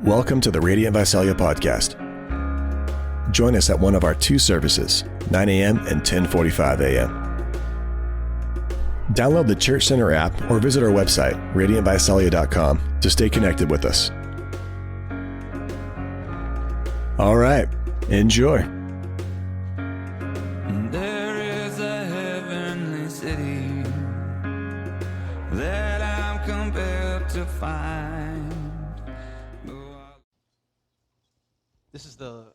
Welcome to the Radiant Visalia podcast. Join us at one of our two services, 9 a.m. and 10:45 a.m. Download the Church Center app or visit our website, radiantvisalia.com, to stay connected with us. All right, enjoy. There is a heavenly city that I'm compelled to find. This is the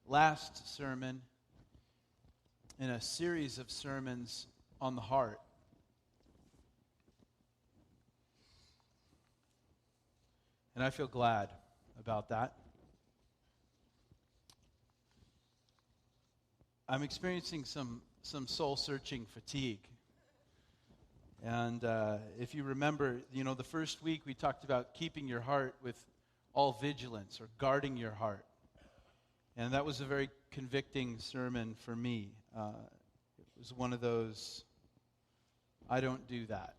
last sermon in a series of sermons on the heart. And I feel glad about that. I'm experiencing some soul-searching fatigue. And if you remember, the first week we talked about keeping your heart with all vigilance, or guarding your heart. And that was a very convicting sermon for me. It was one of those, I don't do that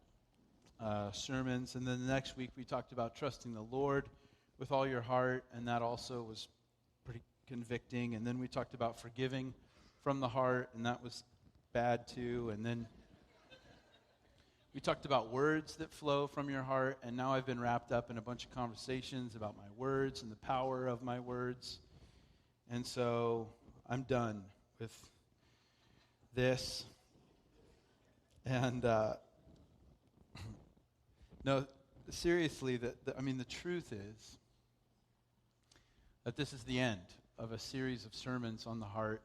sermons. And then the next week we talked about trusting the Lord with all your heart, and that also was pretty convicting. And then we talked about forgiving from the heart, and that was bad too. And then we talked about words that flow from your heart, and now I've been wrapped up in a bunch of conversations about my words and the power of my words. And so I'm done with this. And no, seriously, the truth is that this is the end of a series of sermons on the heart.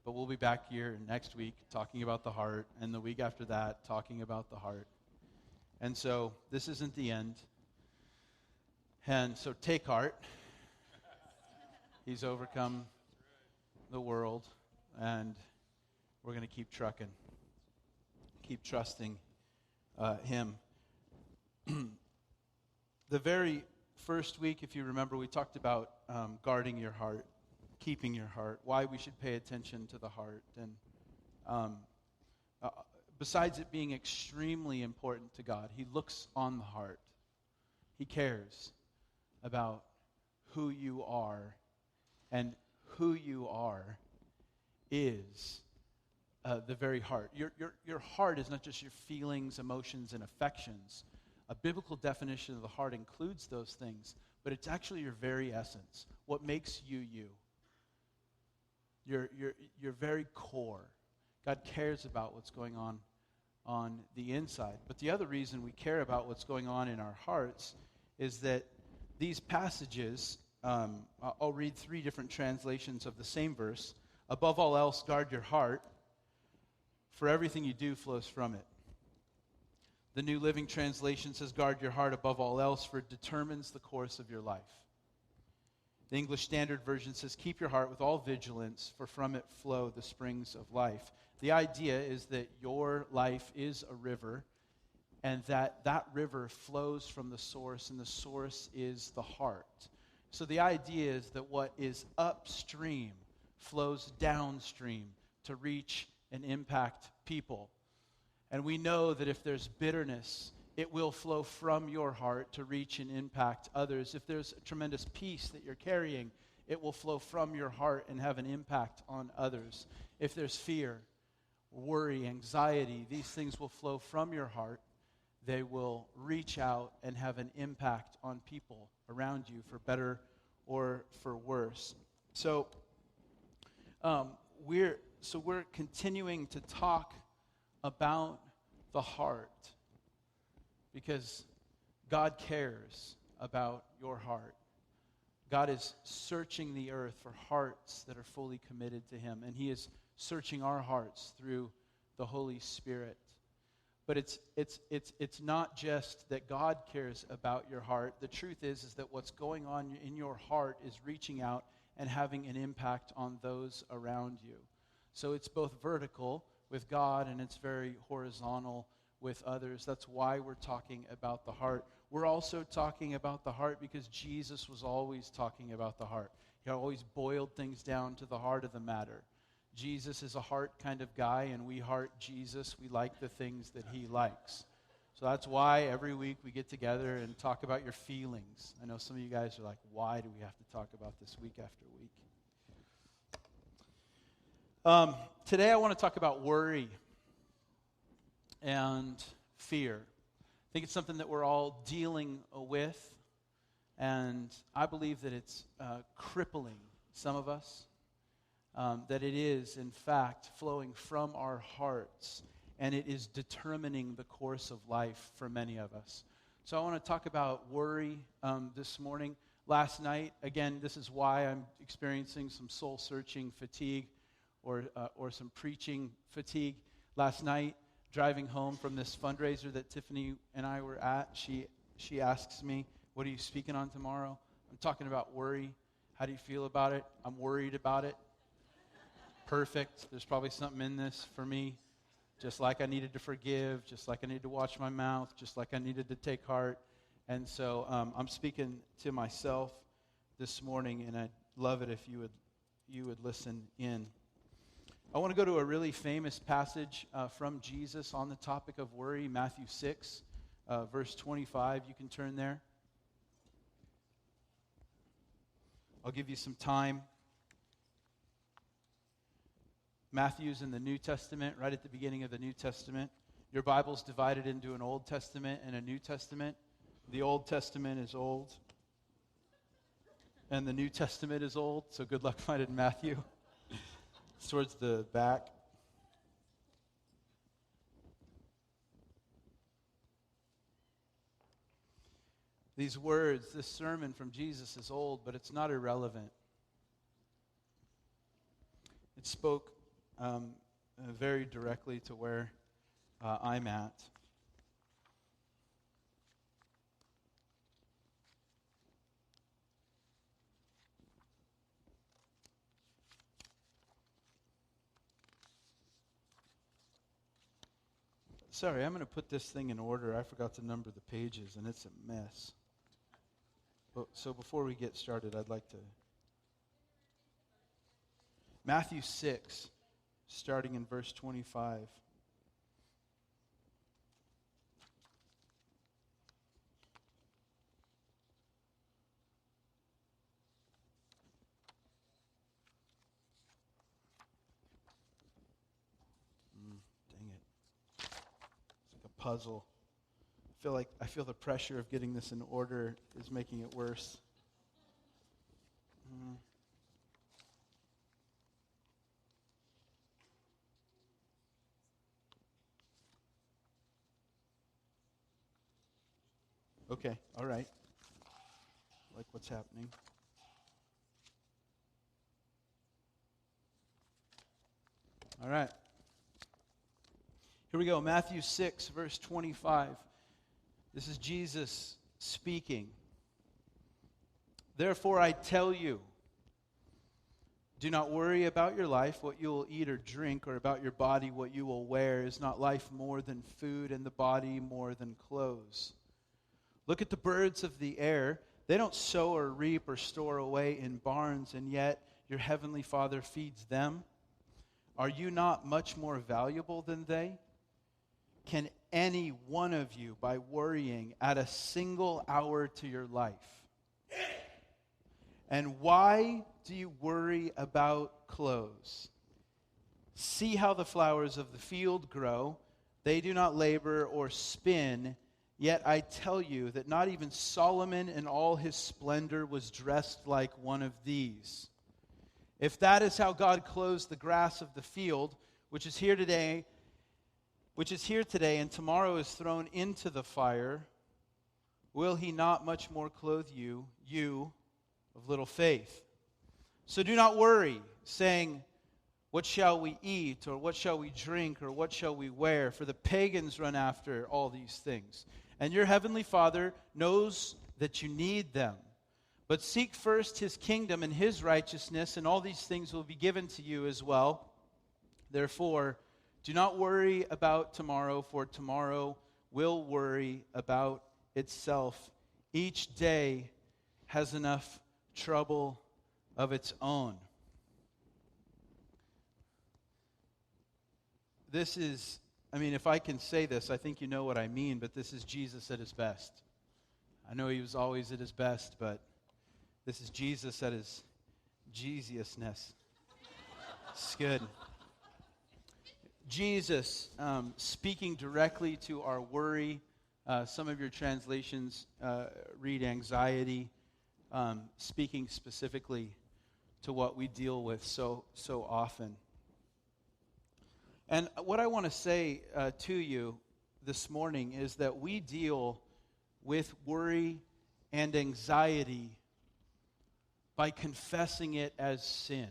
But we'll be back here next week talking about the heart, and the week after that talking about the heart. And so this isn't the end. And so take heart. He's overcome the world, and we're going to keep trucking. Keep trusting Him. The very first week, if you remember, we talked about guarding your heart, keeping your heart, why we should pay attention to the heart. And besides it being extremely important to God, He looks on the heart. He cares about who you are, and who you are is the very heart. Your heart is not just your feelings, emotions, and affections. A biblical definition of the heart includes those things, but it's actually your very essence, what makes you you. Your very core. God cares about what's going on the inside. But the other reason we care about what's going on in our hearts is that these passages, I'll read 3 different translations of the same verse. Above all else, guard your heart, for everything you do flows from it. The New Living Translation says, guard your heart above all else, for it determines the course of your life. The English Standard Version says, keep your heart with all vigilance, for from it flow the springs of life. The idea is that your life is a river, and that river flows from the source, and the source is the heart. So the idea is that what is upstream flows downstream to reach and impact people. And we know that if there's bitterness, it will flow from your heart to reach and impact others. If there's a tremendous peace that you're carrying, it will flow from your heart and have an impact on others. If there's fear, worry, anxiety, these things will flow from your heart. They will reach out and have an impact on people around you, for better or for worse. So we're continuing to talk about the heart, because God cares about your heart. God is searching the earth for hearts that are fully committed to Him, and He is searching our hearts through the Holy Spirit. But it's not just that God cares about your heart. The truth is that what's going on in your heart is reaching out and having an impact on those around you. So it's both vertical with God, and it's very horizontal with others. That's why we're talking about the heart. We're also talking about the heart because Jesus was always talking about the heart. He always boiled things down to the heart of the matter. Jesus is a heart kind of guy, and we heart Jesus. We like the things that He likes. So that's why every week we get together and talk about your feelings. I know some of you guys are like, why do we have to talk about this week after week? Today I want to talk about worry and fear. I think it's something that we're all dealing with, and I believe that it's crippling some of us, that it is, in fact, flowing from our hearts, and it is determining the course of life for many of us. So I want to talk about worry this morning. Last night, again, this is why I'm experiencing some soul-searching fatigue or some preaching fatigue. Last night, driving home from this fundraiser that Tiffany and I were at, she asks me, what are you speaking on tomorrow? I'm talking about worry. How do you feel about it? I'm worried about it. Perfect. There's probably something in this for me. Just like I needed to forgive, just like I needed to watch my mouth, just like I needed to take heart. And so I'm speaking to myself this morning, and I'd love it if you would listen in. I want to go to a really famous passage from Jesus on the topic of worry, Matthew 6, verse 25. You can turn there. I'll give you some time. Matthew's in the New Testament, right at the beginning of the New Testament. Your Bible's divided into an Old Testament and a New Testament. The Old Testament is old, and the New Testament is old, so good luck finding Matthew. It's towards the back. These words, this sermon from Jesus is old, but it's not irrelevant. It spoke very directly to where I'm at. Sorry, I'm going to put this thing in order. I forgot to number the pages, and it's a mess. So before we get started, I'd like to... Matthew 6, starting in verse 25. Dang it. It's like a puzzle. I feel the pressure of getting this in order is making it worse. Okay, all right. Like what's happening. All right. Here we go. Matthew 6, verse 25. This is Jesus speaking. Therefore I tell you, do not worry about your life, what you will eat or drink, or about your body, what you will wear. Is not life more than food, and the body more than clothes? Look at the birds of the air. They don't sow or reap or store away in barns, and yet your heavenly Father feeds them. Are you not much more valuable than they? Can any one of you, by worrying, add a single hour to your life? And why do you worry about clothes? See how the flowers of the field grow. They do not labor or spin. Yet I tell you that not even Solomon in all his splendor was dressed like one of these. If that is how God clothes the grass of the field, which is here today and tomorrow is thrown into the fire, will he not much more clothe you of little faith? So do not worry, saying, what shall we eat, or what shall we drink, or what shall we wear? For the pagans run after all these things. And your heavenly Father knows that you need them. But seek first his kingdom and his righteousness, and all these things will be given to you as well. Therefore, do not worry about tomorrow, for tomorrow will worry about itself. Each day has enough trouble of its own. This is if I can say this, I think you know what I mean, but this is Jesus at his best. I know he was always at his best, but this is Jesus at his Jesusness. It's good. Jesus speaking directly to our worry. Some of your translations read anxiety, speaking specifically to what we deal with so often. And what I want to say to you this morning is that we deal with worry and anxiety by confessing it as sin.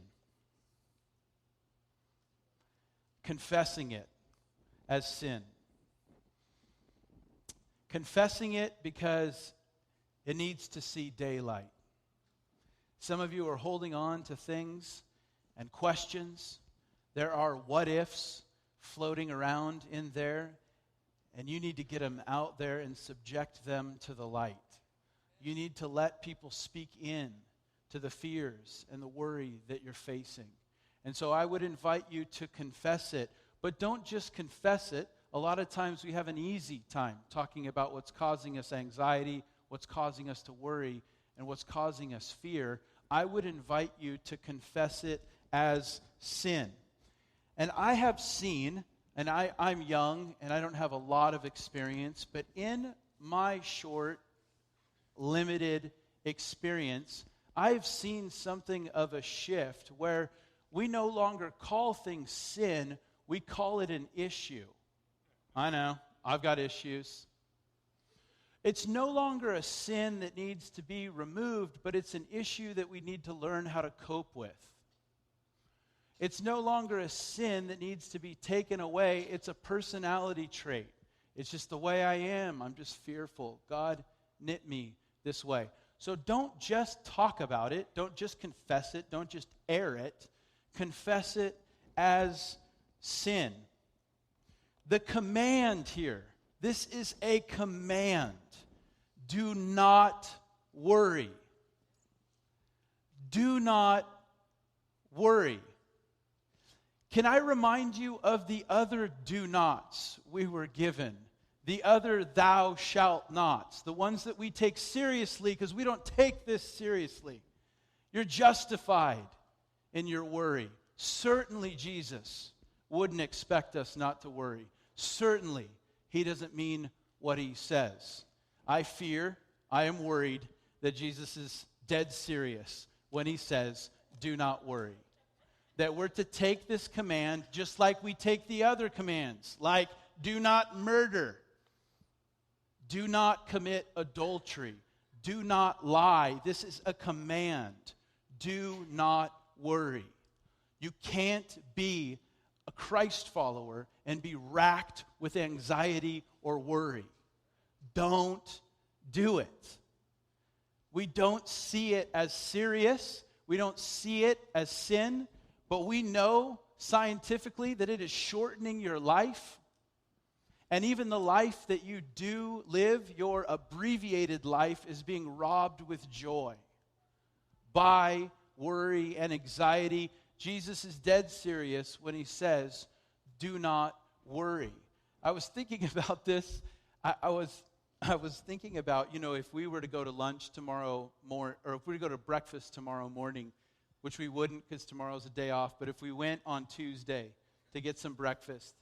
Confessing it as sin. Confessing it because it needs to see daylight. Some of you are holding on to things and questions. There are what ifs floating around in there, and you need to get them out there and subject them to the light. You need to let people speak in to the fears and the worry that you're facing. And so I would invite you to confess it, but don't just confess it. A lot of times we have an easy time talking about what's causing us anxiety, what's causing us to worry, and what's causing us fear. I would invite you to confess it as sin. And I have seen, and I'm young, and I don't have a lot of experience, but in my short, limited experience, I've seen something of a shift where we no longer call things sin, we call it an issue. I know, I've got issues. It's no longer a sin that needs to be removed, but it's an issue that we need to learn how to cope with. It's no longer a sin that needs to be taken away. It's a personality trait. It's just the way I am. I'm just fearful. God knit me this way. So don't just talk about it. Don't just confess it. Don't just air it. Confess it as sin. The command here, this is a command. Do not worry. Do not worry. Can I remind you of the other do nots we were given? The other thou shalt nots. The ones that we take seriously because we don't take this seriously. You're justified in your worry. Certainly Jesus wouldn't expect us not to worry. Certainly he doesn't mean what he says. I fear, I am worried that Jesus is dead serious when he says, do not worry. That we're to take this command just like we take the other commands, like do not murder, do not commit adultery, do not lie. This is a command. Do not worry. You can't be a Christ follower and be racked with anxiety or worry. Don't do it. We don't see it as serious. We don't see it as sin. But we know scientifically that it is shortening your life. And even the life that you do live, your abbreviated life, is being robbed with joy by worry and anxiety. Jesus is dead serious when he says, do not worry. I was thinking about this. I was thinking about, if we were to go to lunch tomorrow morning, or if we were to go to breakfast tomorrow morning, which we wouldn't because tomorrow's a day off, but if we went on Tuesday to get some breakfast,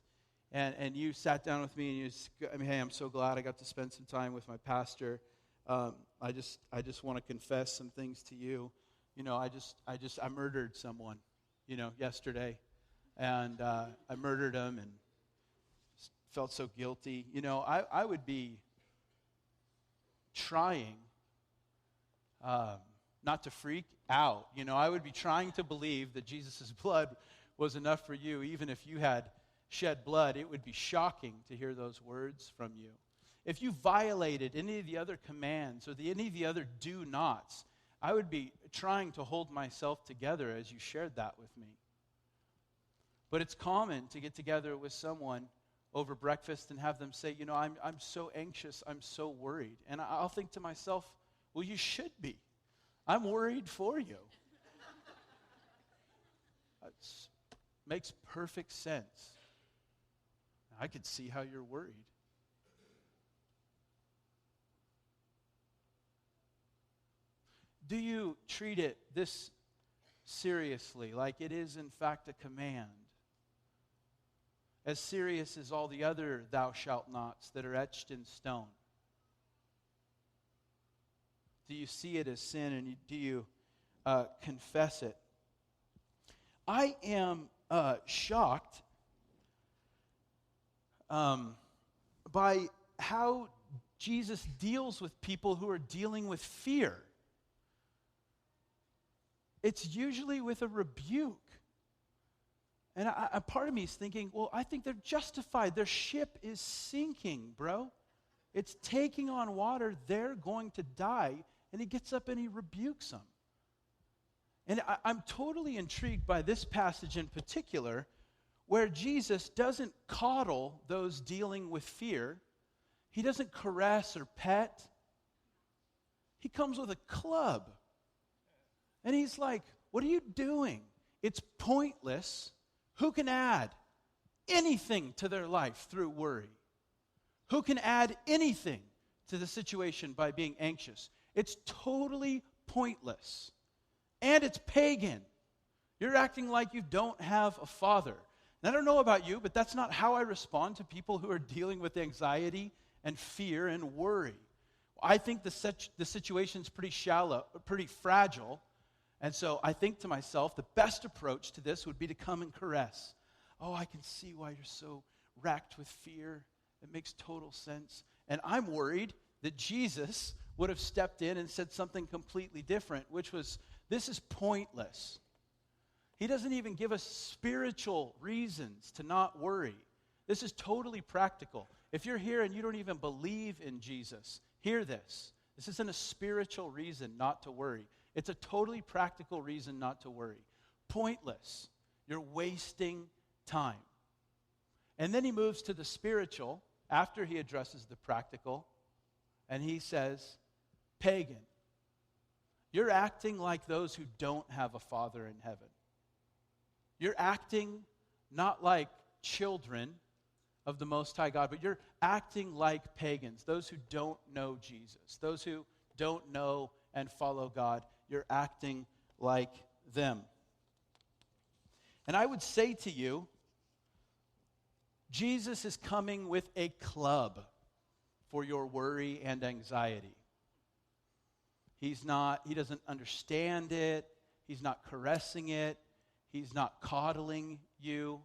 and you sat down with me and hey, I'm so glad I got to spend some time with my pastor. I just want to confess some things to you. I murdered someone, yesterday, and I murdered him and felt so guilty. I would be trying not to freak out. I would be trying to believe that Jesus' blood was enough for you. Even if you had shed blood, it would be shocking to hear those words from you. If you violated any of the other commands or any of the other do nots, I would be trying to hold myself together as you shared that with me. But it's common to get together with someone over breakfast and have them say, I'm so anxious, I'm so worried. And I'll think to myself, well, you should be. I'm worried for you. It makes perfect sense. I could see how you're worried. Do you treat it this seriously, like it is in fact a command? As serious as all the other thou shalt nots that are etched in stone? Do you see it as sin, and do you confess it? I am shocked by how Jesus deals with people who are dealing with fear. It's usually with a rebuke. And a part of me is thinking, well, I think they're justified. Their ship is sinking, bro. It's taking on water. They're going to die. And he gets up and he rebukes them. And I'm totally intrigued by this passage in particular, where Jesus doesn't coddle those dealing with fear. He doesn't caress or pet. He comes with a club. And he's like, what are you doing? It's pointless. Who can add anything to their life through worry? Who can add anything to the situation by being anxious? It's totally pointless. And it's pagan. You're acting like you don't have a father. And I don't know about you, but that's not how I respond to people who are dealing with anxiety and fear and worry. I think the situation's pretty shallow, pretty fragile. And so I think to myself, the best approach to this would be to come and caress. Oh, I can see why you're so racked with fear. It makes total sense. And I'm worried that Jesus would have stepped in and said something completely different, which was, this is pointless. He doesn't even give us spiritual reasons to not worry. This is totally practical. If you're here and you don't even believe in Jesus, hear this. This isn't a spiritual reason not to worry. It's a totally practical reason not to worry. Pointless. You're wasting time. And then he moves to the spiritual after he addresses the practical, and he says, pagan. You're acting like those who don't have a father in heaven. You're acting not like children of the Most High God, but you're acting like pagans, those who don't know Jesus, those who don't know and follow God. You're acting like them. And I would say to you, Jesus is coming with a club for your worry and anxiety. He doesn't understand it. He's not caressing it. He's not coddling you.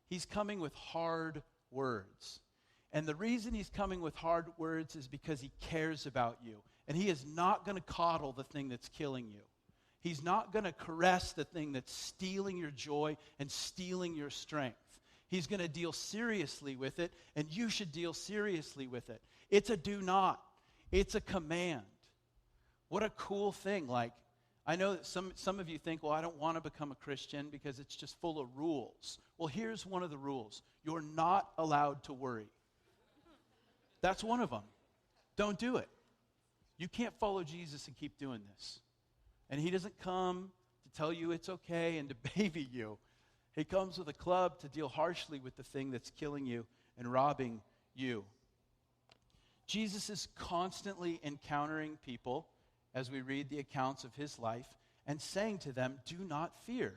He's coming with hard words. And the reason he's coming with hard words is because he cares about you. And he is not going to coddle the thing that's killing you. He's not going to caress the thing that's stealing your joy and stealing your strength. He's going to deal seriously with it, and you should deal seriously with it. It's a do not. It's a command. What a cool thing. Like, I know that some of you think, well, I don't want to become a Christian because it's just full of rules. Well, here's one of the rules. You're not allowed to worry. That's one of them. Don't do it. You can't follow Jesus and keep doing this. And he doesn't come to tell you it's okay and to baby you. He comes with a club to deal harshly with the thing that's killing you and robbing you. Jesus is constantly encountering people as we read the accounts of his life and saying to them, do not fear.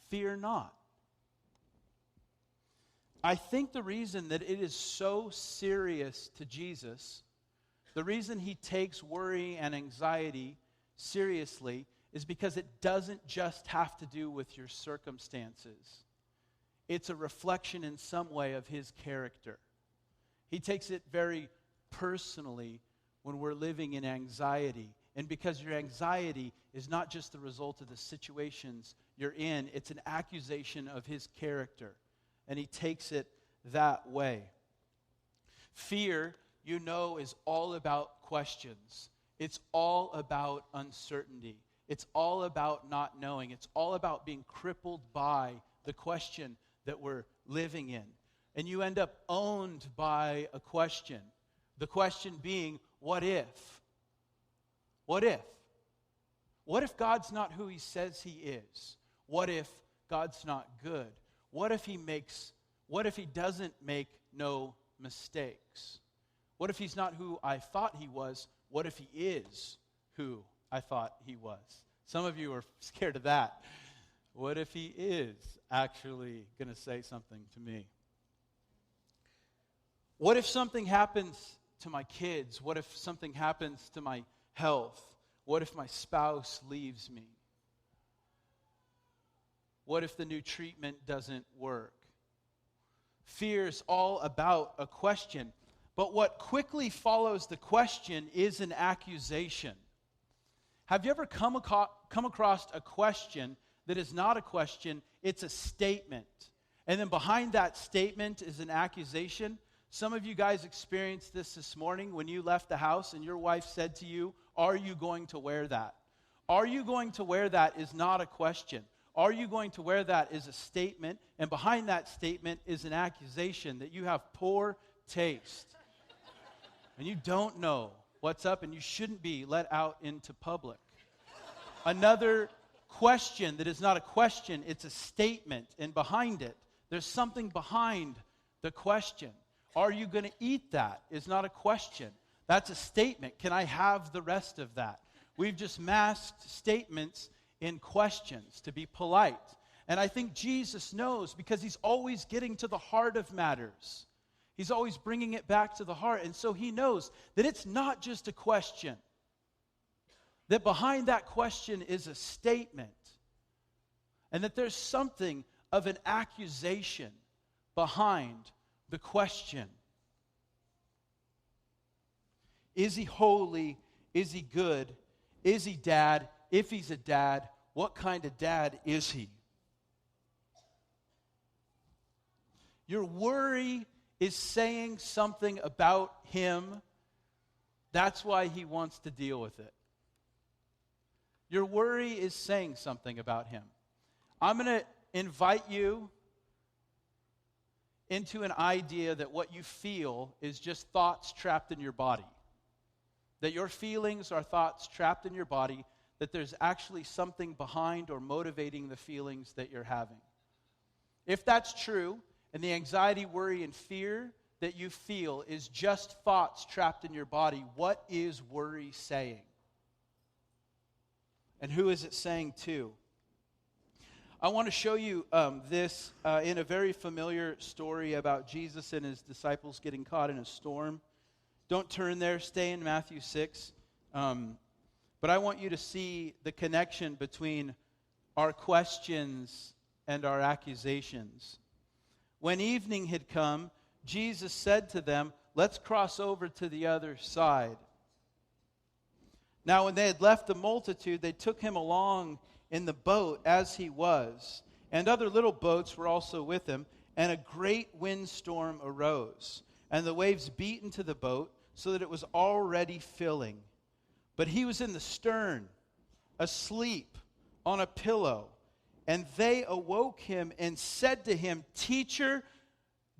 Fear not. I think the reason that it is so serious to Jesus, the reason he takes worry and anxiety seriously, is because it doesn't just have to do with your circumstances. It's a reflection in some way of his character. He takes it very personally when we're living in anxiety. And because your anxiety is not just the result of the situations you're in, it's an accusation of his character. And he takes it that way. Fear, you know, is all about questions. It's all about uncertainty. It's all about not knowing. It's all about being crippled by the question that we're living in. And you end up owned by a question. The question being, what if? What if? What if God's not who he says he is? What if God's not good? What if he makes What if he doesn't make no mistakes? What if he's not who I thought he was? What if he is who I thought he was? Some of you are scared of that. What if he is actually going to say something to me? What if something happens to my kids? What if something happens to my health? What if my spouse leaves me? What if the new treatment doesn't work? Fear is all about a question. But what quickly follows the question is an accusation. Have you ever come across a question that is not a question, it's a statement? And then behind that statement is an accusation. Some of you guys experienced this morning when you left the house and your wife said to you, "Are you going to wear that?" Are you going to wear that is not a question. Are you going to wear that is a statement, and behind that statement is an accusation that you have poor taste. And you don't know what's up, and you shouldn't be let out into public. Another question that is not a question, it's a statement, and behind it, there's something behind the question. Are you going to eat that is not a question. That's a statement. Can I have the rest of that? We've just masked statements in questions to be polite. And I think Jesus knows because he's always getting to the heart of matters. He's always bringing it back to the heart. And so he knows that it's not just a question. That behind that question is a statement. And that there's something of an accusation behind the question. Is he holy? Is he good? Is he dad? If he's a dad, what kind of dad is he? Your worry is saying something about him. That's why he wants to deal with it. Your worry is saying something about him. I'm going to invite you into an idea that what you feel is just thoughts trapped in your body. That your feelings are thoughts trapped in your body, that there's actually something behind or motivating the feelings that you're having. If that's true, and the anxiety, worry, and fear that you feel is just thoughts trapped in your body, what is worry saying? And who is it saying to? I want to show you this in a very familiar story about Jesus and his disciples getting caught in a storm. Don't turn there. Stay in Matthew 6. But I want you to see the connection between our questions and our accusations. When evening had come, Jesus said to them, "Let's cross over to the other side." Now when they had left the multitude, they took him along in the boat as he was, and other little boats were also with him, and a great windstorm arose, and the waves beat into the boat, so that it was already filling. But he was in the stern, asleep on a pillow. And they awoke him and said to him, "Teacher,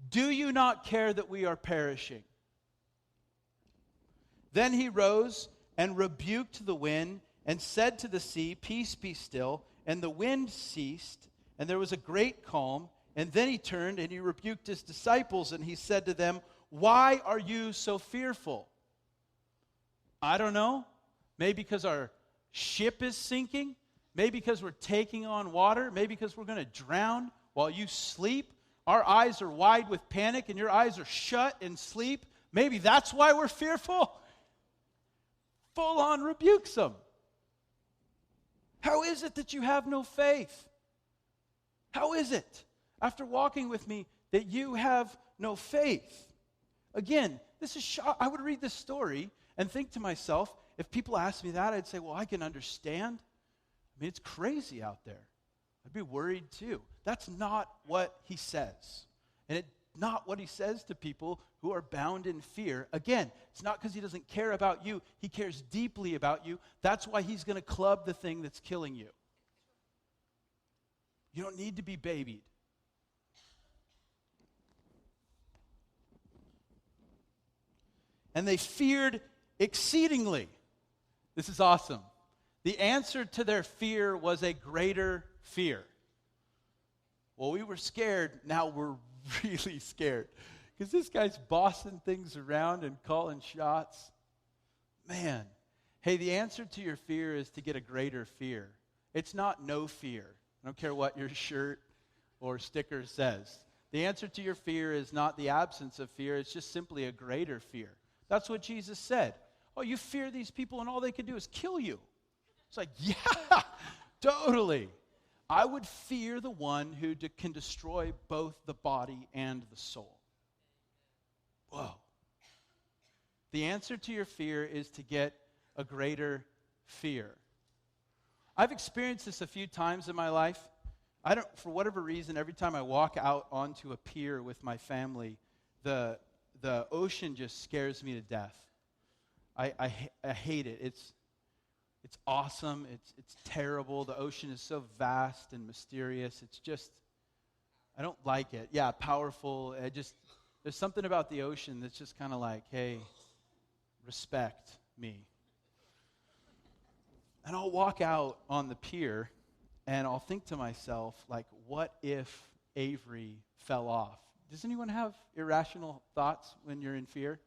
do you not care that we are perishing?" Then he rose and rebuked the wind and said to the sea, "Peace, be still." And the wind ceased, and there was a great calm. And then he turned and he rebuked his disciples, and he said to them, "Why are you so fearful?" I don't know. Maybe because our ship is sinking. Maybe because we're taking on water. Maybe because we're going to drown while you sleep. Our eyes are wide with panic and your eyes are shut in sleep. Maybe that's why we're fearful. Full on rebukes them. How is it that you have no faith? How is it, after walking with me, that you have no faith? Again, this is I would read this story and think to myself, if people asked me that, I'd say, well, I can understand. I mean, it's crazy out there. I'd be worried too. That's not what he says. And it's not what he says to people who are bound in fear. Again, it's not because he doesn't care about you. He cares deeply about you. That's why he's going to club the thing that's killing you. You don't need to be babied. And they feared exceedingly. This is awesome. The answer to their fear was a greater fear. Well, we were scared, now we're really scared because this guy's bossing things around and calling shots. Man, hey, the answer to your fear is to get a greater fear. It's not no fear. I don't care what your shirt or sticker says. The answer to your fear is not the absence of fear. It's just simply a greater fear. That's what Jesus said. Oh, you fear these people and all they can do is kill you. It's like, yeah, totally. I would fear the one who can destroy both the body and the soul. Whoa. The answer to your fear is to get a greater fear. I've experienced this a few times in my life. For whatever reason, every time I walk out onto a pier with my family, the ocean just scares me to death. I hate it. It's awesome. It's terrible. The ocean is so vast and mysterious. It's just, I don't like it. Yeah, powerful. There's something about the ocean that's just kind of like, hey, respect me. And I'll walk out on the pier, and I'll think to myself, like, what if Avery fell off? Does anyone have irrational thoughts when you're in fear?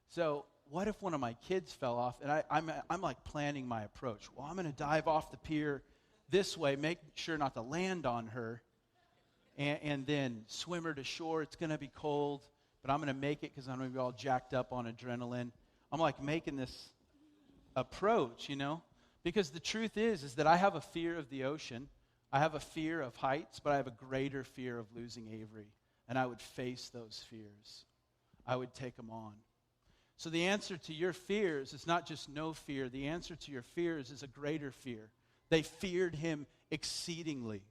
So what if one of my kids fell off? And I'm like planning my approach. Well, I'm going to dive off the pier this way, make sure not to land on her, and then swim her to shore. It's going to be cold, but I'm going to make it because I'm going to be all jacked up on adrenaline. I'm like making this approach, Because the truth is that I have a fear of the ocean. I have a fear of heights, but I have a greater fear of losing Avery. And I would face those fears. I would take them on. So the answer to your fears is not just no fear. The answer to your fears is a greater fear. They feared him exceedingly.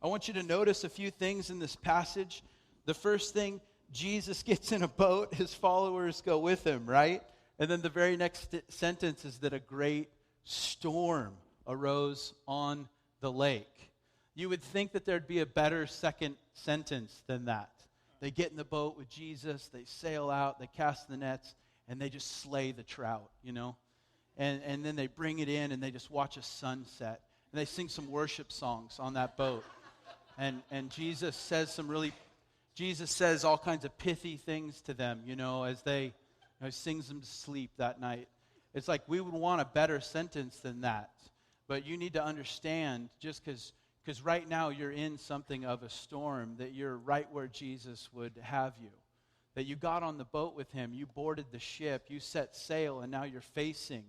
I want you to notice a few things in this passage. The first thing, Jesus gets in a boat. His followers go with him, right? And then the very next sentence is that a great storm arose on the lake. You would think that there'd be a better second sentence than that. They get in the boat with Jesus, they sail out, they cast the nets, and they just slay the trout, And then they bring it in and they just watch a sunset. And they sing some worship songs on that boat. And Jesus says all kinds of pithy things to them, as they sings them to sleep that night. It's like we would want a better sentence than that. But you need to understand, just because right now you're in something of a storm, that you're right where Jesus would have you. That you got on the boat with him, you boarded the ship, you set sail, and now you're facing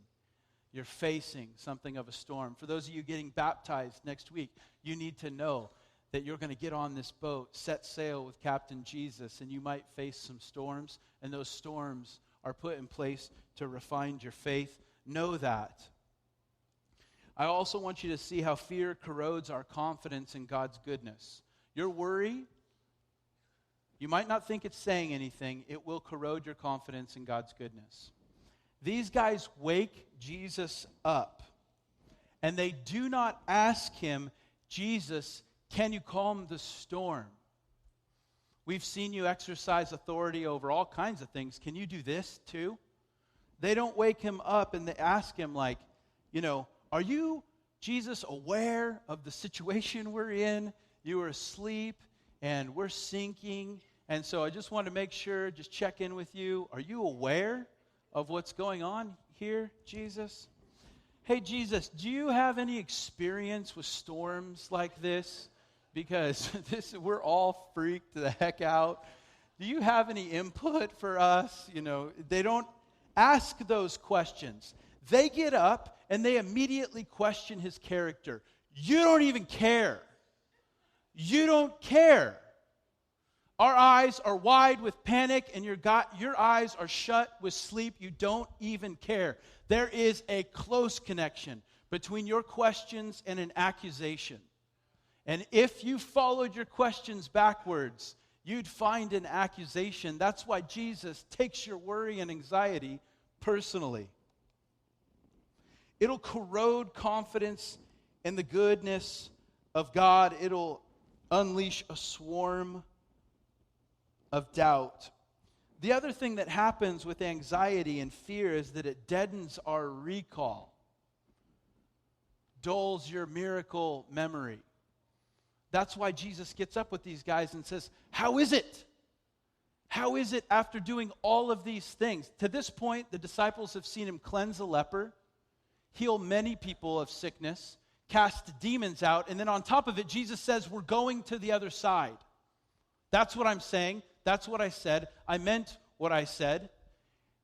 something of a storm. For those of you getting baptized next week, you need to know that you're going to get on this boat, set sail with Captain Jesus, and you might face some storms, and those storms are put in place to refine your faith. Know that. I also want you to see how fear corrodes our confidence in God's goodness. Your worry, you might not think it's saying anything. It will corrode your confidence in God's goodness. These guys wake Jesus up, and they do not ask him, Jesus, can you calm the storm? We've seen you exercise authority over all kinds of things. Can you do this too? They don't wake him up and they ask him like, are you, Jesus, aware of the situation we're in? You were asleep and we're sinking. And so I just want to make sure, just check in with you. Are you aware of what's going on here, Jesus? Hey, Jesus, do you have any experience with storms like this? Because we're all freaked the heck out. Do you have any input for us? They don't ask those questions. They get up and they immediately question his character. You don't even care. You don't care. Our eyes are wide with panic and your eyes are shut with sleep. You don't even care. There is a close connection between your questions and an accusation. And if you followed your questions backwards, you'd find an accusation. That's why Jesus takes your worry and anxiety personally. It'll corrode confidence in the goodness of God. It'll unleash a swarm of doubt. The other thing that happens with anxiety and fear is that it deadens our recall, dulls your miracle memory. That's why Jesus gets up with these guys and says, how is it? How is it after doing all of these things? To this point, the disciples have seen him cleanse a leper, heal many people of sickness, cast demons out, and then on top of it, Jesus says, we're going to the other side. That's what I'm saying. That's what I said. I meant what I said.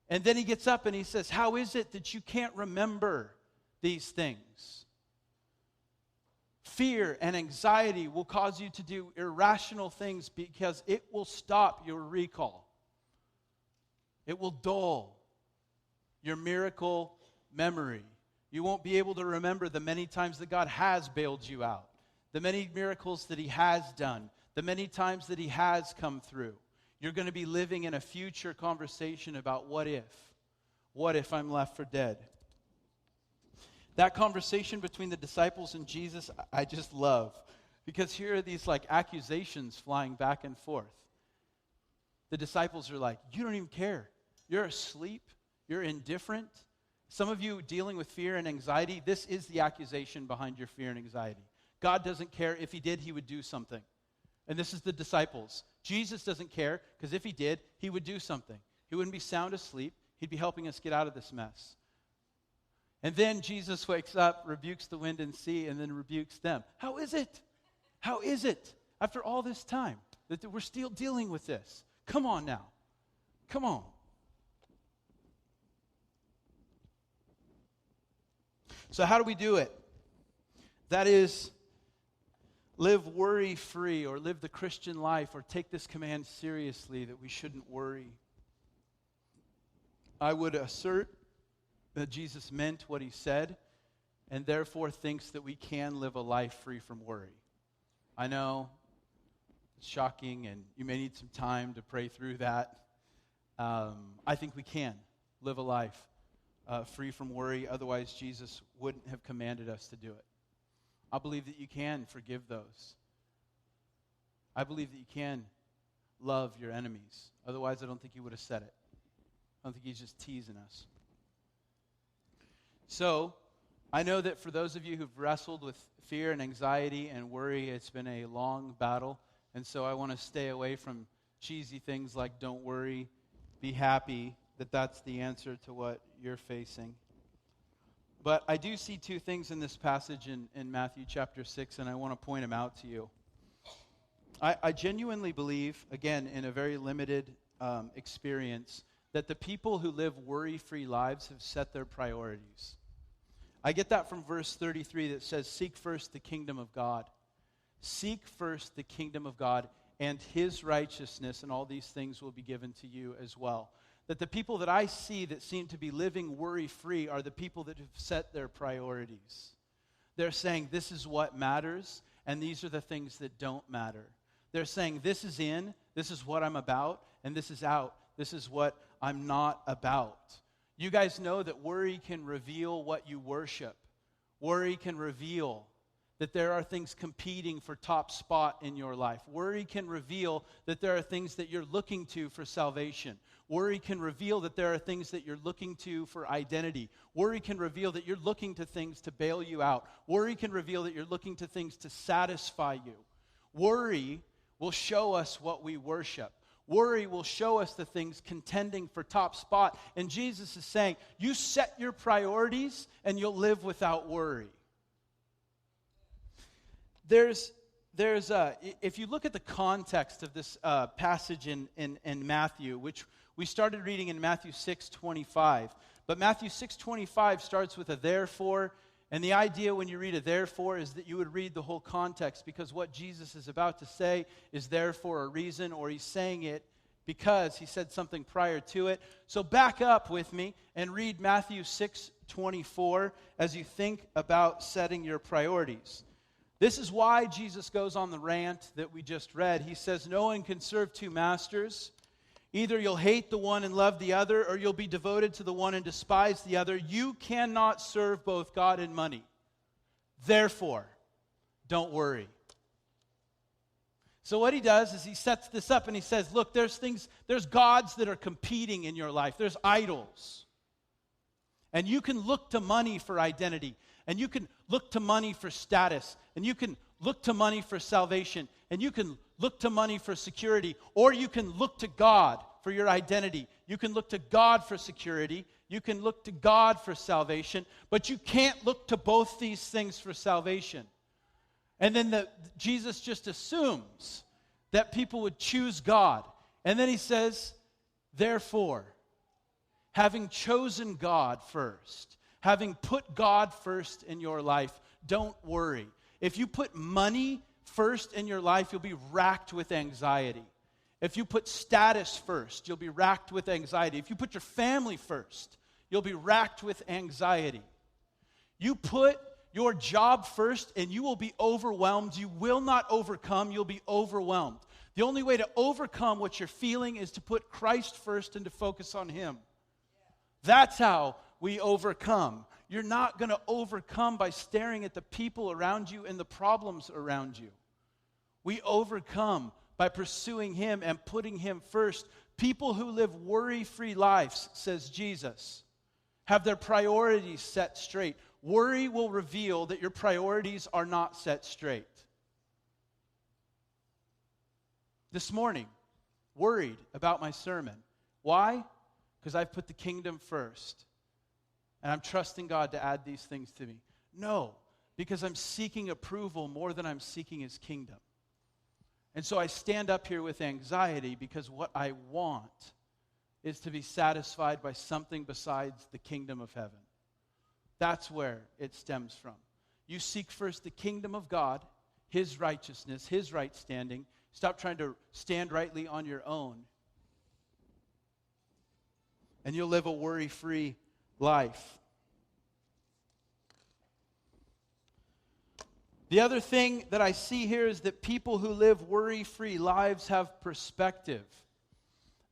And then he gets up and he says, how is it that you can't remember these things? Fear and anxiety will cause you to do irrational things because it will stop your recall. It will dull your miracle memory. You won't be able to remember the many times that God has bailed you out, the many miracles that he has done, the many times that he has come through. You're going to be living in a future conversation about what if? What if I'm left for dead? That conversation between the disciples and Jesus, I just love. Because here are these like accusations flying back and forth. The disciples are like, you don't even care. You're asleep. You're indifferent. Some of you dealing with fear and anxiety, this is the accusation behind your fear and anxiety. God doesn't care. If he did, he would do something. And this is the disciples. Jesus doesn't care, because if he did, he would do something. He wouldn't be sound asleep. He'd be helping us get out of this mess. And then Jesus wakes up, rebukes the wind and sea, and then rebukes them. How is it? How is it, after all this time, that we're still dealing with this? Come on now. Come on. So how do we do it? That is, live worry-free, or live the Christian life, or take this command seriously that we shouldn't worry. I would assert that Jesus meant what he said, and therefore thinks that we can live a life free from worry. I know it's shocking, and you may need some time to pray through that. I think we can live a life free from worry. Otherwise, Jesus wouldn't have commanded us to do it. I believe that you can forgive those. I believe that you can love your enemies. Otherwise, I don't think he would have said it. I don't think he's just teasing us. So, I know that for those of you who've wrestled with fear and anxiety and worry, it's been a long battle. And so I want to stay away from cheesy things like don't worry, be happy, that's the answer to what you're facing. But I do see two things in this passage in Matthew chapter 6, and I want to point them out to you. I genuinely believe, again, in a very limited experience, that the people who live worry-free lives have set their priorities. I get that from verse 33 that says, seek first the kingdom of God. Seek first the kingdom of God and his righteousness, and all these things will be given to you as well. That the people that I see that seem to be living worry-free are the people that have set their priorities. They're saying, this is what matters, and these are the things that don't matter. They're saying, this is in, this is what I'm about, and this is out. This is what I'm not about. You guys know that worry can reveal what you worship. Worry can reveal that there are things competing for top spot in your life. Worry can reveal that there are things that you're looking to for salvation. Worry can reveal that there are things that you're looking to for identity. Worry can reveal that you're looking to things to bail you out. Worry can reveal that you're looking to things to satisfy you. Worry will show us what we worship. Worry will show us the things contending for top spot. And Jesus is saying, you set your priorities and you'll live without worry. If you look at the context of this passage in Matthew, which we started reading in Matthew 6:25, but Matthew 6:25 starts with a therefore, and the idea when you read a therefore is that you would read the whole context, because what Jesus is about to say is there for a reason, or he's saying it because he said something prior to it. So back up with me and read Matthew 6:24 as you think about setting your priorities. This is why Jesus goes on the rant that we just read. He says, no one can serve two masters. Either you'll hate the one and love the other, or you'll be devoted to the one and despise the other. You cannot serve both God and money. Therefore, don't worry. So what he does is he sets this up and he says, look, there's gods that are competing in your life. There's idols. And you can look to money for identity. And you can look to money for status. And you can look to money for salvation, and you can look to money for security, or you can look to God for your identity. You can look to God for security. You can look to God for salvation, but you can't look to both these things for salvation. And then Jesus just assumes that people would choose God. And then he says, therefore, having chosen God first, having put God first in your life, don't worry. If you put money first in your life, you'll be racked with anxiety. If you put status first, you'll be racked with anxiety. If you put your family first, you'll be racked with anxiety. You put your job first and you will be overwhelmed. You will not overcome, you'll be overwhelmed. The only way to overcome what you're feeling is to put Christ first and to focus on Him. That's how we overcome. You're not going to overcome by staring at the people around you and the problems around you. We overcome by pursuing Him and putting Him first. People who live worry-free lives, says Jesus, have their priorities set straight. Worry will reveal that your priorities are not set straight. This morning, worried about my sermon. Why? Because I've put the kingdom first. And I'm trusting God to add these things to me. No, because I'm seeking approval more than I'm seeking His kingdom. And so I stand up here with anxiety because what I want is to be satisfied by something besides the kingdom of heaven. That's where it stems from. You seek first the kingdom of God, His righteousness, His right standing. Stop trying to stand rightly on your own. And you'll live a worry-free life. The other thing that I see here is that people who live worry-free lives have perspective.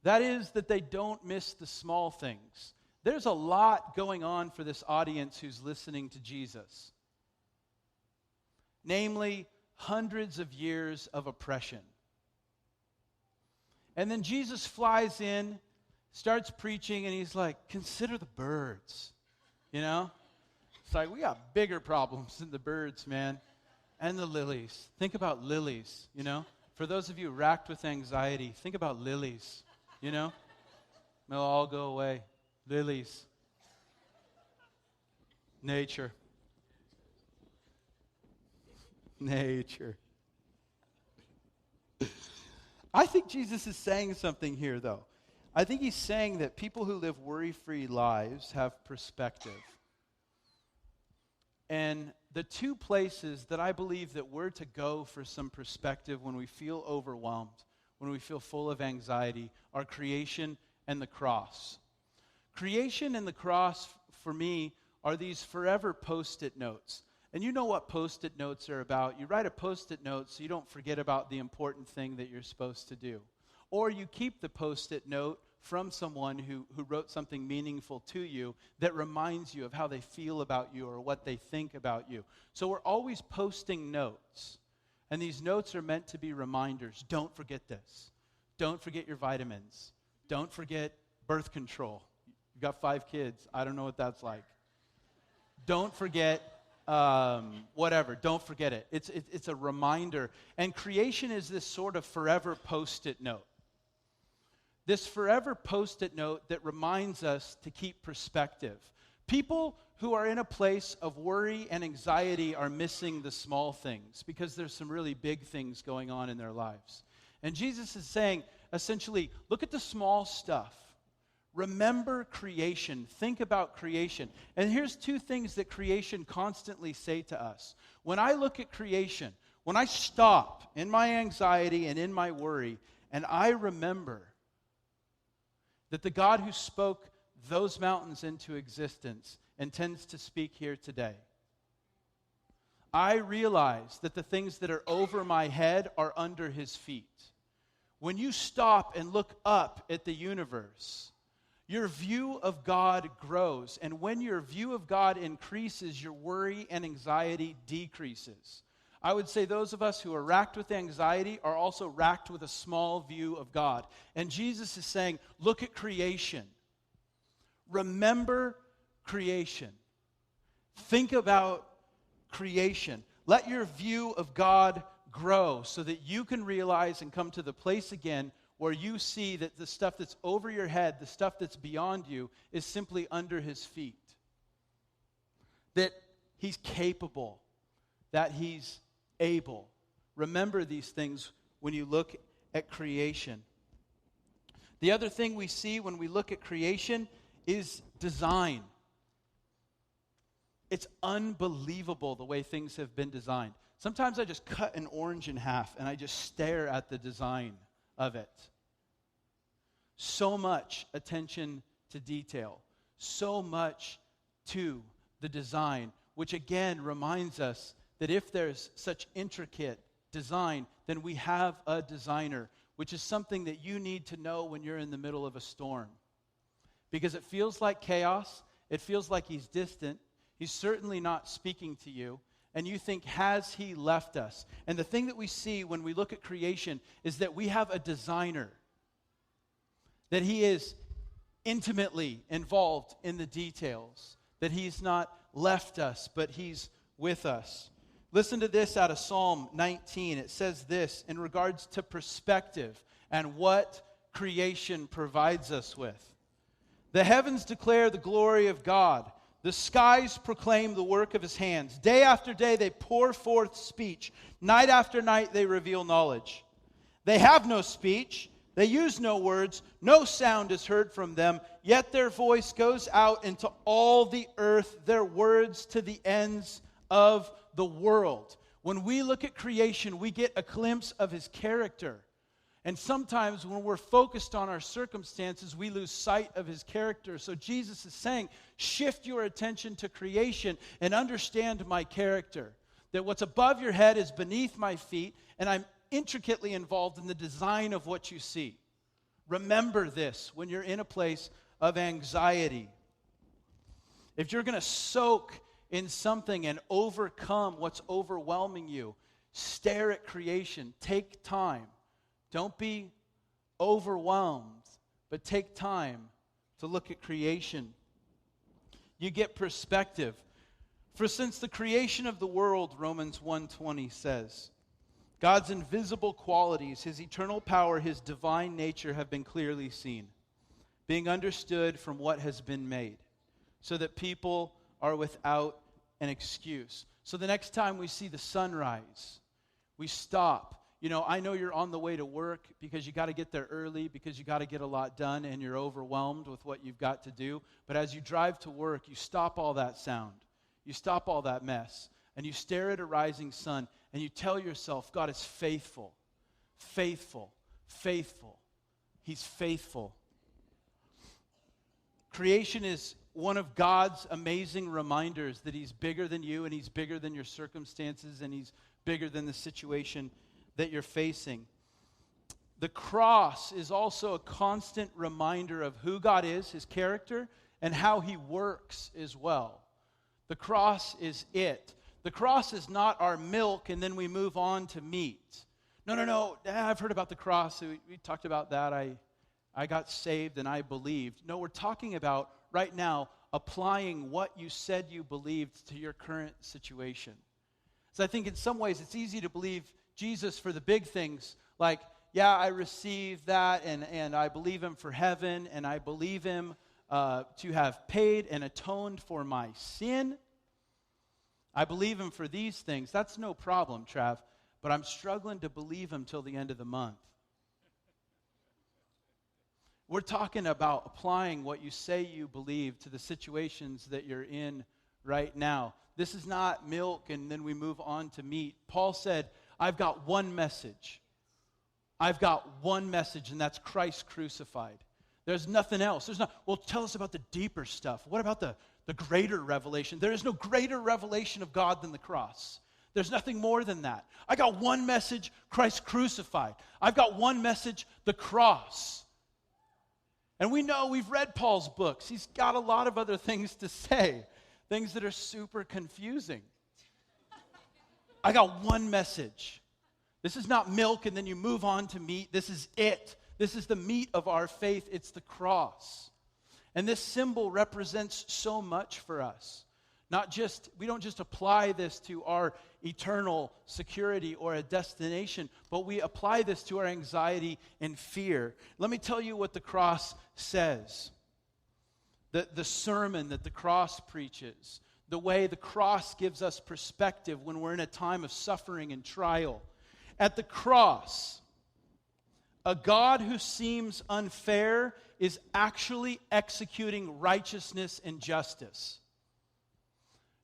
That is that they don't miss the small things. There's a lot going on for this audience who's listening to Jesus. Namely, hundreds of years of oppression. And then Jesus flies in, starts preaching, and he's like, consider the birds. You know? It's like, we got bigger problems than the birds, man. And the lilies. Think about lilies, you know? For those of you racked with anxiety, think about lilies, you know? They'll all go away. Lilies. Nature. Nature. I think Jesus is saying something here, though. I think he's saying that people who live worry-free lives have perspective. And the two places that I believe that we're to go for some perspective when we feel overwhelmed, when we feel full of anxiety, are creation and the cross. Creation and the cross, for me, are these forever Post-it notes. And you know what Post-it notes are about. You write a Post-it note so you don't forget about the important thing that you're supposed to do. Or you keep the Post-it note from someone who wrote something meaningful to you that reminds you of how they feel about you or what they think about you. So we're always posting notes. And these notes are meant to be reminders. Don't forget this. Don't forget your vitamins. Don't forget birth control. You've got 5 kids. I don't know what that's like. Don't forget whatever. Don't forget it. It's a reminder. And creation is this sort of forever Post-it note. This forever Post-it note that reminds us to keep perspective. People who are in a place of worry and anxiety are missing the small things because there's some really big things going on in their lives. And Jesus is saying, essentially, look at the small stuff. Remember creation. Think about creation. And here's 2 things that creation constantly say to us. When I look at creation, when I stop in my anxiety and in my worry, and I remember that the God who spoke those mountains into existence intends to speak here today, I realize that the things that are over my head are under His feet. When you stop and look up at the universe, your view of God grows. And when your view of God increases, your worry and anxiety decreases. I would say those of us who are racked with anxiety are also racked with a small view of God. And Jesus is saying, look at creation. Remember creation. Think about creation. Let your view of God grow so that you can realize and come to the place again where you see that the stuff that's over your head, the stuff that's beyond you, is simply under his feet. That he's capable, that he's able. Remember these things when you look at creation. The other thing we see when we look at creation is design. It's unbelievable the way things have been designed. Sometimes I just cut an orange in half and I just stare at the design of it. So much attention to detail. So much to the design, which again reminds us that if there's such intricate design, then we have a designer, which is something that you need to know when you're in the middle of a storm. Because it feels like chaos. It feels like he's distant. He's certainly not speaking to you. And you think, has he left us? And the thing that we see when we look at creation is that we have a designer. That he is intimately involved in the details. That he's not left us, but he's with us. Listen to this out of Psalm 19. It says this in regards to perspective and what creation provides us with. The heavens declare the glory of God. The skies proclaim the work of his hands. Day after day they pour forth speech. Night after night they reveal knowledge. They have no speech. They use no words. No sound is heard from them. Yet their voice goes out into all the earth, their words to the ends of the world. When we look at creation, we get a glimpse of his character. And sometimes when we're focused on our circumstances, we lose sight of his character. So Jesus is saying, shift your attention to creation and understand my character. That what's above your head is beneath my feet, and I'm intricately involved in the design of what you see. Remember this when you're in a place of anxiety. If you're going to soak in something and overcome what's overwhelming you, stare at creation. Take time. Don't be overwhelmed, but take time to look at creation. You get perspective. For since the creation of the world, Romans 1:20 says, God's invisible qualities, his eternal power, his divine nature have been clearly seen, being understood from what has been made, so that people are without an excuse. So the next time we see the sunrise, we stop. You know, I know you're on the way to work because you got to get there early, because you got to get a lot done, and you're overwhelmed with what you've got to do. But as you drive to work, you stop all that sound. You stop all that mess, and you stare at a rising sun, and you tell yourself, God is faithful, faithful, faithful. He's faithful. Creation is one of God's amazing reminders that he's bigger than you, and he's bigger than your circumstances, and he's bigger than the situation that you're facing. The cross is also a constant reminder of who God is, his character, and how he works as well. The cross is it. The cross is not our milk and then we move on to meat. No. I've heard about the cross. We talked about that. I got saved and I believed. No, we're talking about right now applying what you said you believed to your current situation. So I think in some ways it's easy to believe Jesus for the big things, like, yeah, I receive that, and I believe him for heaven, and I believe him to have paid and atoned for my sin. I believe him for these things. That's no problem, Trav, but I'm struggling to believe him till the end of the month. We're talking about applying what you say you believe to the situations that you're in right now. This is not milk and then we move on to meat. Paul said, I've got one message. I've got one message, and that's Christ crucified. There's nothing else. Well, tell us about the deeper stuff. What about the greater revelation? There is no greater revelation of God than the cross. There's nothing more than that. I got one message, Christ crucified. I've got one message, the cross. And we know, we've read Paul's books. He's got a lot of other things to say, things that are super confusing. I got one message. This is not milk and then you move on to meat. This is it. This is the meat of our faith. It's the cross. And this symbol represents so much for us. We don't just apply this to our eternal security or a destination, but we apply this to our anxiety and fear. Let me tell you what the cross says. The sermon that the cross preaches, the way the cross gives us perspective when we're in a time of suffering and trial. At the cross, a God who seems unfair is actually executing righteousness and justice.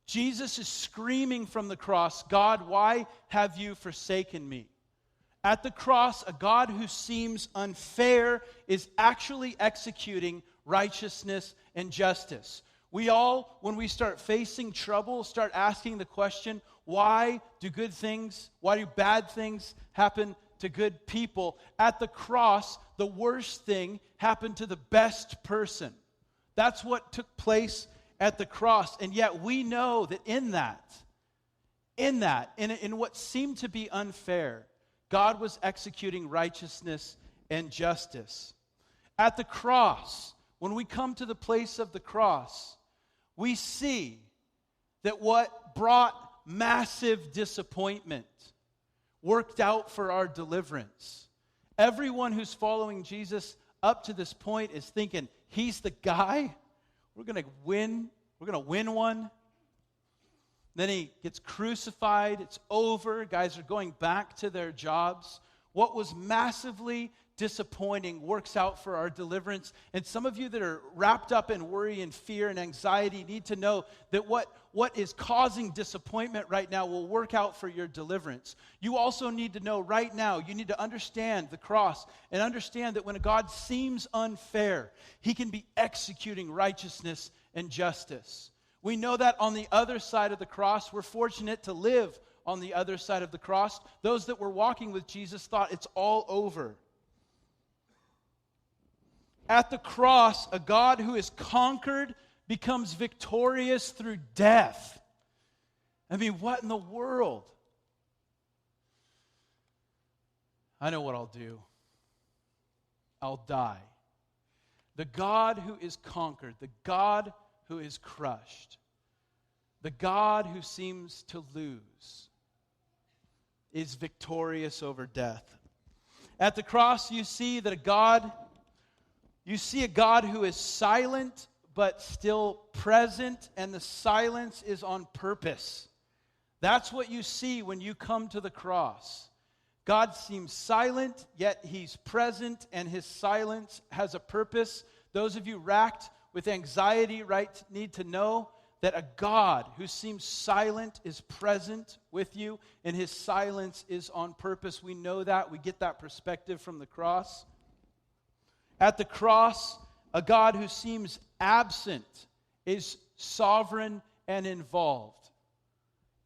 Jesus is screaming from the cross, God, why have you forsaken me? At the cross, a God who seems unfair is actually executing righteousness and justice. We all, when we start facing trouble, start asking the question, why do bad things happen to good people? At the cross, the worst thing happened to the best person. That's what took place at the cross. And yet we know that in what seemed to be unfair, God was executing righteousness and justice. At the cross, when we come to the place of the cross, we see that what brought massive disappointment worked out for our deliverance. Everyone who's following Jesus up to this point is thinking, he's the guy. We're going to win one. Then he gets crucified. It's over. Guys are going back to their jobs. What was massively disappointing works out for our deliverance. And some of you that are wrapped up in worry and fear and anxiety need to know that what is causing disappointment right now will work out for your deliverance. You also need to know right now, you need to understand the cross and understand that when God seems unfair, he can be executing righteousness and justice. We know that on the other side of the cross. We're fortunate to live on the other side of the cross. Those that were walking with Jesus thought it's all over. At the cross, a God who is conquered becomes victorious through death. I mean, what in the world? I know what I'll do. I'll die. The God who is conquered, the God who is crushed, the God who seems to lose, is victorious over death. At the cross, you see a God who is silent but still present, and the silence is on purpose. That's what you see when you come to the cross. God seems silent, yet he's present, and his silence has a purpose. Those of you racked with anxiety, need to know that a God who seems silent is present with you, and his silence is on purpose. We know that. We get that perspective from the cross. At the cross, a God who seems absent is sovereign and involved.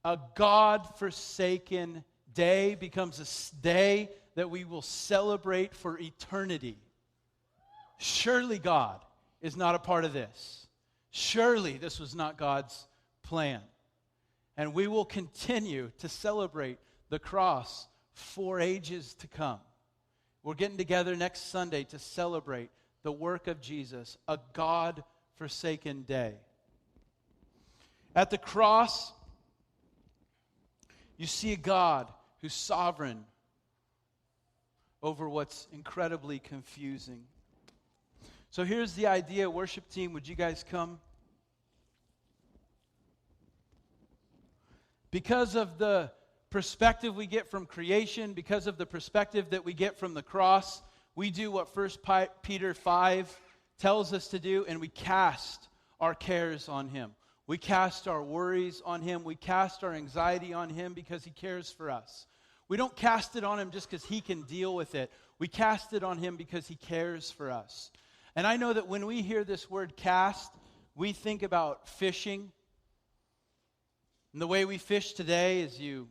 A God-forsaken day becomes a day that we will celebrate for eternity. Surely God is not a part of this. Surely this was not God's plan. And we will continue to celebrate the cross for ages to come. We're getting together next Sunday to celebrate the work of Jesus, a God-forsaken day. At the cross, you see a God who's sovereign over what's incredibly confusing. So here's the idea, worship team, would you guys come? Because of the perspective we get from creation, because of the perspective that we get from the cross, we do what 1 Peter 5 tells us to do, and we cast our cares on him. We cast our worries on him. We cast our anxiety on him because he cares for us. We don't cast it on him just because he can deal with it. We cast it on him because he cares for us. And I know that when we hear this word cast, we think about fishing. And the way we fish today is you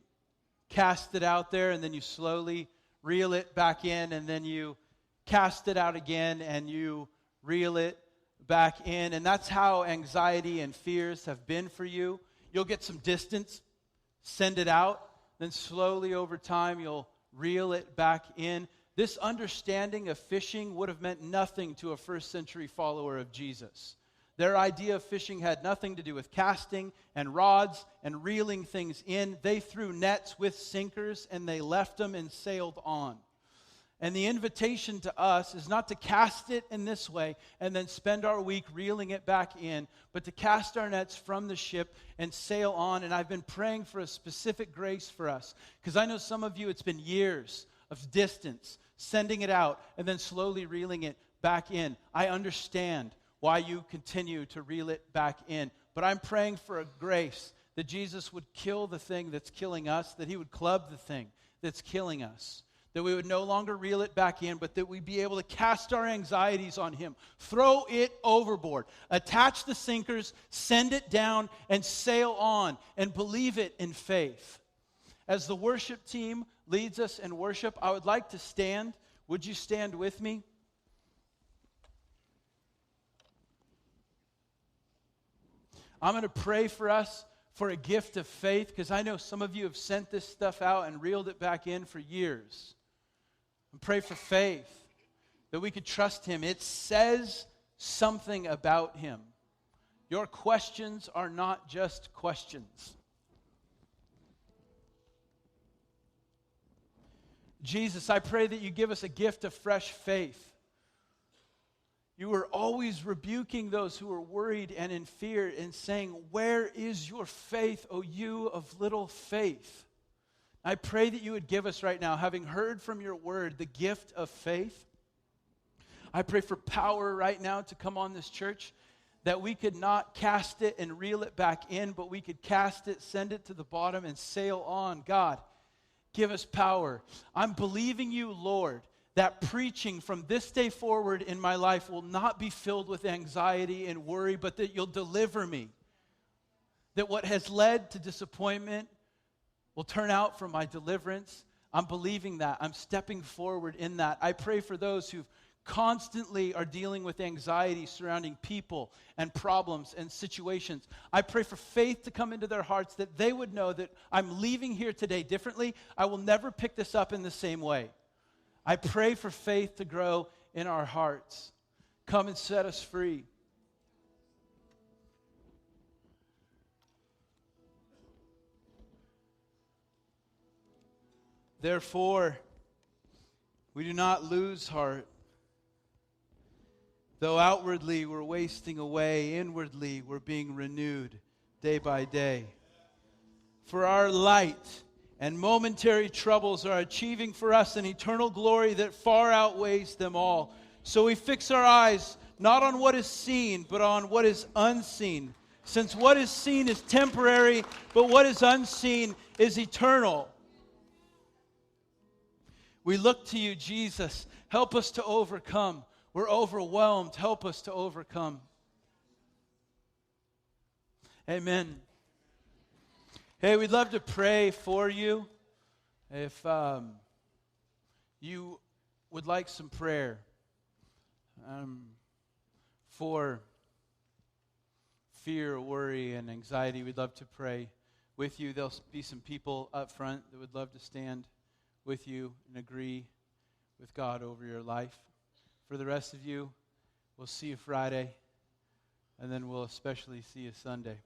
cast it out there and then you slowly reel it back in, and then you cast it out again and you reel it back in. And that's how anxiety and fears have been for you. You'll get some distance, send it out, then slowly over time you'll reel it back in. This understanding of fishing would have meant nothing to a first century follower of Jesus. Their idea of fishing had nothing to do with casting and rods and reeling things in. They threw nets with sinkers and they left them and sailed on. And the invitation to us is not to cast it in this way and then spend our week reeling it back in, but to cast our nets from the ship and sail on. And I've been praying for a specific grace for us, because I know some of you, it's been years of distance, sending it out and then slowly reeling it back in. I understand why you continue to reel it back in, but I'm praying for a grace that Jesus would kill the thing that's killing us, that he would club the thing that's killing us, that we would no longer reel it back in, but that we'd be able to cast our anxieties on him, throw it overboard, attach the sinkers, send it down, and sail on, and believe it in faith. As the worship team leads us in worship, I would like to stand. Would you stand with me? I'm going to pray for us for a gift of faith, because I know some of you have sent this stuff out and reeled it back in for years. And pray for faith, that we could trust him. It says something about him. Your questions are not just questions. Jesus, I pray that you give us a gift of fresh faith. You are always rebuking those who are worried and in fear and saying, where is your faith, O you of little faith? I pray that you would give us right now, having heard from your word, the gift of faith. I pray for power right now to come on this church, that we could not cast it and reel it back in, but we could cast it, send it to the bottom, and sail on. God, give us power. I'm believing you, Lord, that preaching from this day forward in my life will not be filled with anxiety and worry, but that you'll deliver me. That what has led to disappointment will turn out for my deliverance. I'm believing that. I'm stepping forward in that. I pray for those who constantly are dealing with anxiety surrounding people and problems and situations. I pray for faith to come into their hearts, that they would know that I'm leaving here today differently. I will never pick this up in the same way. I pray for faith to grow in our hearts. Come and set us free. Therefore, we do not lose heart. Though outwardly we're wasting away, inwardly we're being renewed day by day. For our light and momentary troubles are achieving for us an eternal glory that far outweighs them all. So we fix our eyes not on what is seen, but on what is unseen. Since what is seen is temporary, but what is unseen is eternal. We look to you, Jesus. Help us to overcome. We're overwhelmed. Help us to overcome. Amen. Hey, we'd love to pray for you. If you would like some prayer for fear, worry, and anxiety, we'd love to pray with you. There'll be some people up front that would love to stand with you and agree with God over your life. For the rest of you, we'll see you Friday, and then we'll especially see you Sunday.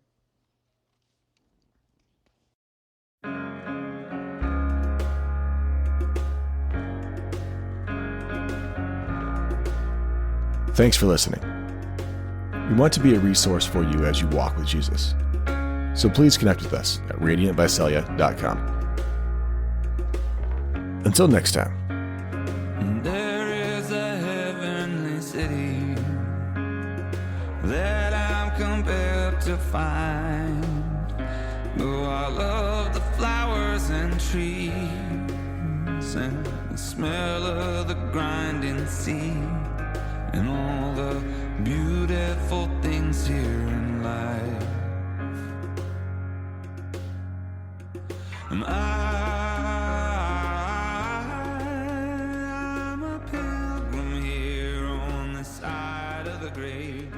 Thanks for listening. We want to be a resource for you as you walk with Jesus. So please connect with us at radiantvisalia.com. Until next time. There is a heavenly city that I'm compelled to find. Though I love the flowers and trees and the smell of the grinding sea and all the beautiful things here in life. And I'm a pilgrim here on the side of the grave.